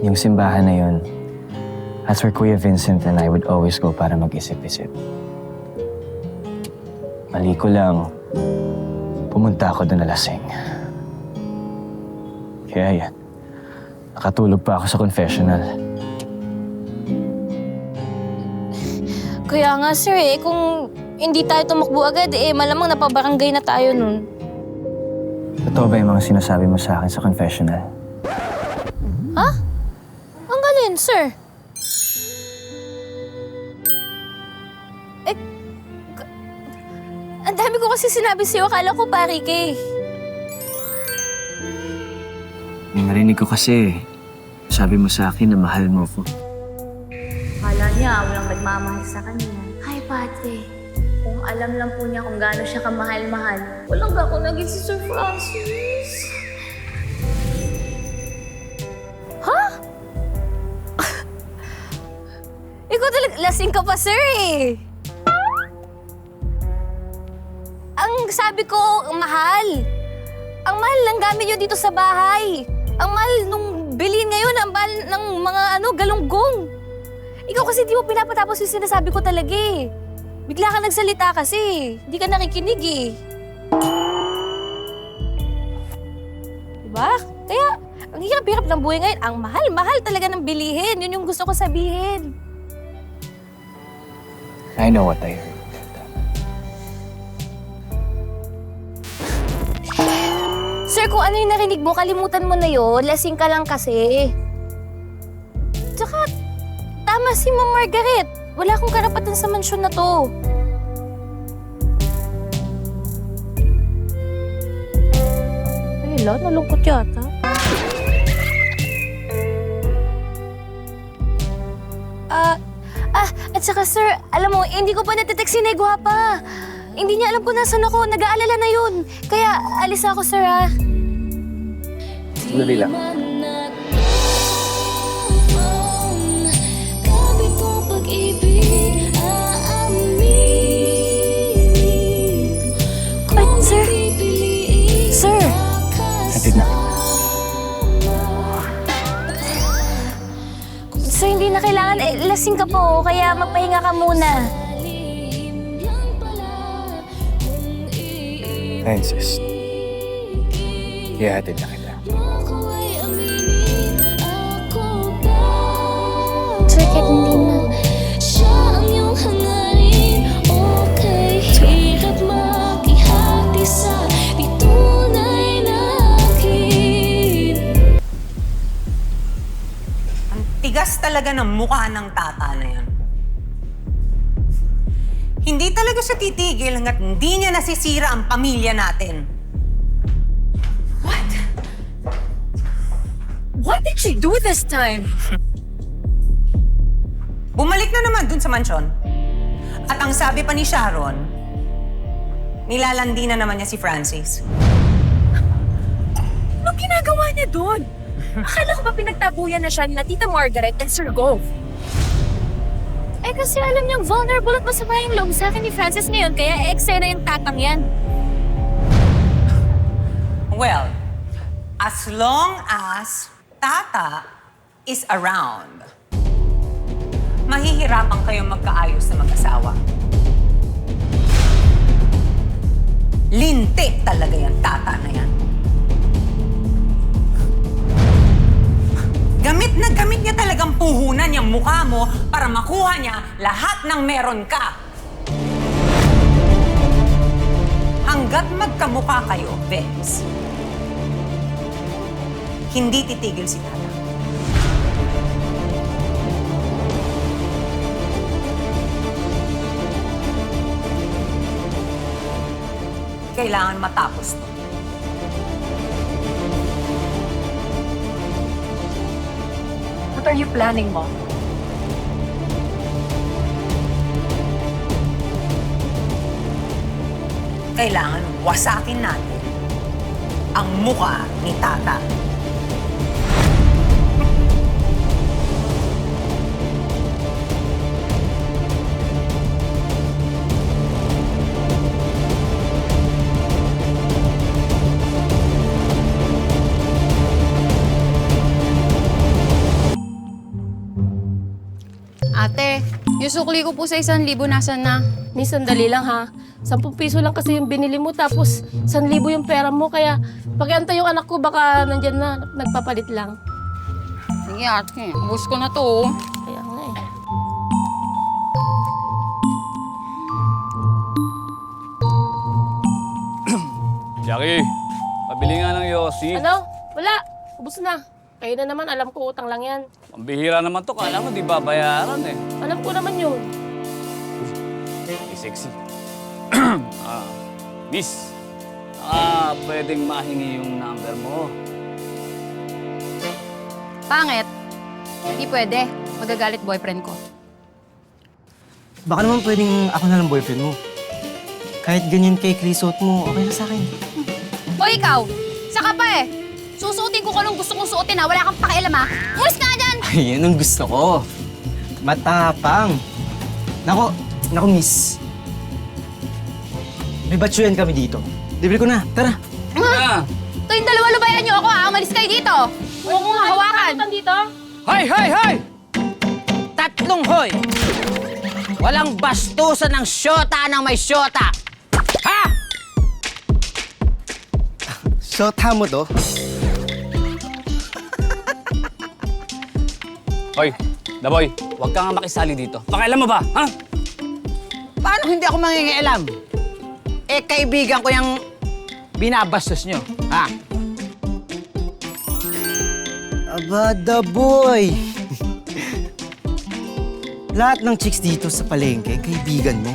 Yung simbahan na yun, that's where Kuya Vincent and I would always go para mag-isip-isip. Mali ko lang, pumunta ako doon na lasing. Kaya yan, nakatulog pa ako sa confessional. Kaya nga sir kung hindi tayo tumakbo agad malamang napabarangay na tayo nun. Totoo ba yung mga sinasabi mo sa akin sa confessional? Ha? Ang galing, sir. Ang dami ko kasi sinabi sa'yo, akala ko pari ka Narinig ko kasi, sabi mo sa akin na mahal mo ko. Akala niya, walang nagmamahal sa kanya. Hi, Pate. Kung alam lang po niya kung gaano siya kamahal-mahal, walang ako naging si Sir Francis. Ha? Ikaw talaga, lasing ka pa, sir Ang sabi ko, mahal. Ang mahal ng gamit nyo dito sa bahay. Ang mahal nung bilhin ngayon, ang mahal ng mga galunggong. Ikaw kasi di mo pinapatapos yung sinasabi ko talaga Bigla ka nagsalita kasi. Hindi ka nakikinig Diba? Kaya, ang hirap-hirap ng buhay ngayon, ang mahal-mahal talaga ng bilihin. Yun yung gusto ko sabihin. I know what I heard. Sir, kung ano yung narinig mo, kalimutan mo na yun. Lasing ka lang kasi. Tsaka, tama si Ma'am Margaret. Wala akong karapatan sa mansyon na to. Ay, nalungkot yata. At saka sir, alam mo, hindi ko pa natitext si Negwa pa. Hindi niya alam kung nasan ako. Nag-aalala na yun. Kaya, alis ako, sir, Sandali lang. Ay, sir. Sir. Hatid na. Sir, hindi na kailangan. Lasing ka po, kaya magpahinga ka muna. Francis. Ihatid na kita. Sir, kahit hindi na. Ang tigas talaga ng mukha ng tata na yan. Hindi talaga siya titigil hanggat hindi niya nasisira ang pamilya natin. What? What did she do this time? Bumalik na naman dun sa mansyon. At ang sabi pa ni Sharon, nilalandi na naman niya si Francis. Anong ginagawa niya doon? Akala ko ba pinagtabuyan na siya ni Tita Margaret and Sir Gove? Kasi alam niyang vulnerable at masama yung loob sa akin ni Francis ngayon, kaya eksena yung tatang yan. Well, as long as Tata is around, mahihirapan kayong magkaayos na mag-asawa. Lintik talaga yung Tata na yan. Gamit na gamit niya talagang puhunan yung mukha mo para makuha niya lahat ng meron ka. Hanggat magkamukha kayo, Vince, hindi titigil si Tata. Kailangan matapos to. What are you planning, Mom? Kailangan wasakin natin ang mukha ni Tata. Yung sukli ko po sa 1,000, nasan na? Miss, sandali lang ha. 10 piso lang kasi yung binili mo, tapos 1,000 yung pera mo. Kaya pag-antay yung anak ko, baka nandyan na, nagpapalit lang. Sige ate, ubus ko na to. Kaya nga eh. Jackie, pabili nga ng Yossi. Ano? Wala. Ubus na. Kayo na naman, alam ko utang lang yan. Pambihira naman to, kala mo di babayaran eh. Alam ko naman yun. Sexy. Miss, pwedeng mahingi yung number mo. Pangit. Hindi pwede. Magagalit boyfriend ko. Baka naman pwedeng ako na lang boyfriend mo. Kahit ganyan kay suot mo, okay na sa akin. O ikaw, saka pa eh. Susuotin ko kung anong gusto kong suotin ha. Wala kang pakialam ha. Umalis ka nga dyan! Ay, yan ang gusto ko. Matapang. Nako, miss. May batsuyan kami dito. Libre ko na. Tara. Ah! Ito yung dalawa lubayan niyo ako ha. Umalis kayo dito. Huwag kong hawakan. Dito? Hoy! Tatlong hoy! Walang bastusan ng syota ng may syota! Ha? Shota mo to? Hoy, Daboy, huwag ka nga makisali dito. Pakialam mo ba, ha? Paano hindi ako mangingialam? Eh, kaibigan ko yung binabastos nyo, ha? Aba, the boy. Lahat ng chicks dito sa palengke, kaibigan mo.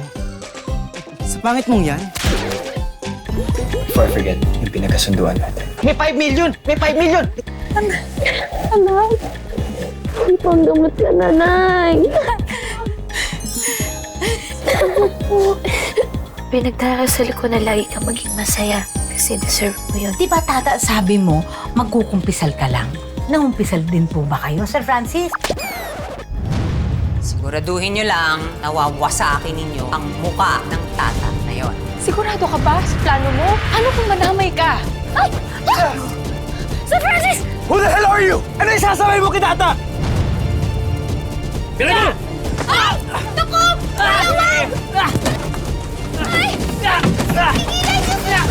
Sa pangit mong yan. Before I forget, yung pinagkasunduan natin. May 5 million! May 5 million! Hindi pang gamot ka, nanay. Pinagdarasal ko na lagi ka maging masaya kasi deserve mo yun. Di ba tata sabi mo, magkukumpisal ka lang? Nangumpisal din po ba kayo, Sir Francis? Siguraduhin nyo lang na wawasaakin ninyo ang muka ng tata na yon. Sigurado ka ba sa plano mo? Ano kung manamay ka? Ay! Sir Francis! Who the hell are you? Ano yung sasabay mo kay Tata? Pinagin! Ay! Naku! Talawan! Ay! Tigilan niyo siya!